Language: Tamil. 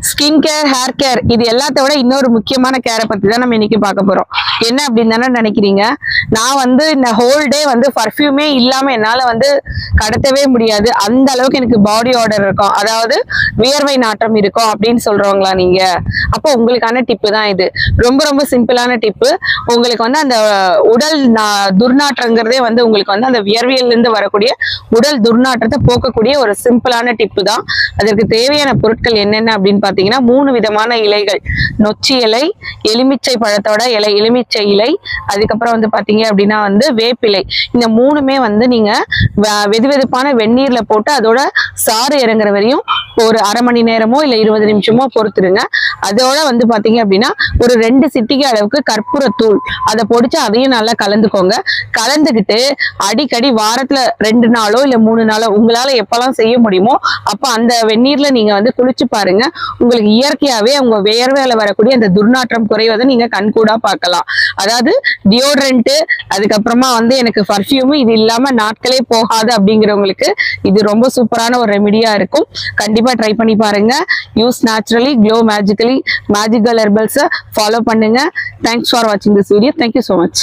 ஸ்கின் கேர், ஹேர் கேர், இது எல்லாத்த விட இன்னொரு முக்கியமான கேரை பத்தி தான் நம்ம இன்னைக்கு பார்க்க போறோம். என்ன அப்படின்னு தானே நினைக்கிறீங்க? நான் வந்து இந்த ஹோல் டே வந்து பர்ஃப்யூமே இல்லாம என்னால வந்து கடத்தவே முடியாது, அந்த அளவுக்கு எனக்கு பாடி ஆர்டர் இருக்கும், அதாவது வியர்வை நாற்றம் இருக்கும் அப்படின்னு சொல்றவங்களா நீங்க? அப்போ உங்களுக்கான டிப்பு தான் இது. ரொம்ப ரொம்ப சிம்பிளான டிப்பு. உங்களுக்கு வந்து அந்த உடல் துர்நாற்றங்கிறதே வந்து உங்களுக்கு வந்து அந்த வியர்வையில இருந்து வரக்கூடிய உடல் துர்நாற்றத்தை போக்கக்கூடிய ஒரு சிம்பிளான டிப்பு தான். அதற்கு தேவையான பொருட்கள் என்னென்ன அப்படின்னு பாத்தீங்கன்னா 3 விதமான இலைகள்: நொச்சி இலை, எலுமிச்சை பழத்தோட இலை, எலுமிச்சை இலை, அதுக்கப்புறம் வந்து பாத்தீங்க அப்படின்னா வந்து வேப்பிலை. இந்த 3மே வந்து நீங்க வெதுவெதுப்பான வெந்நீர்ல போட்டு அதோட சாறு இறங்குற வரையும் ஒரு அரை மணி நேரமோ இல்ல 20 நிமிஷமோ பொறுத்துருங்க. அதோட வந்து பாத்தீங்க அப்படின்னா ஒரு 2 சிட்டிகை அளவுக்கு கற்பூரத்தூள் அதை பொடிச்சு அதையும் நல்லா கலந்துக்கோங்க. கலந்துக்கிட்டு அடிக்கடி வாரத்துல 2 நாளோ இல்ல 3 நாளோ உங்களால எப்பெல்லாம் செய்ய முடியுமோ அப்ப அந்த வெந்நீர்ல நீங்க வந்து குளிச்சு பாருங்க. உங்களுக்கு இயற்கையாவே உங்க வேர்வையில வரக்கூடிய அந்த துர்நாற்றம் குறைவதை நீங்க கண்கூடா பார்க்கலாம். அதாவது டியோட்ரண்ட், அதுக்கப்புறமா வந்து எனக்கு பர்ஃப்யூம் இது இல்லாம நாட்களே போகாது அப்படிங்கிறவங்களுக்கு இது ரொம்ப சூப்பரான ஒரு ரெமிடியா இருக்கும். கண்டிப்பா ட்ரை பண்ணி பாருங்க. Use naturally, glow magically, magical ஹெர்பல்ஸை ஃபாலோ பண்ணுங்க. தேங்க்ஸ் ஃபார் வாட்சிங் this video. Thank you so much.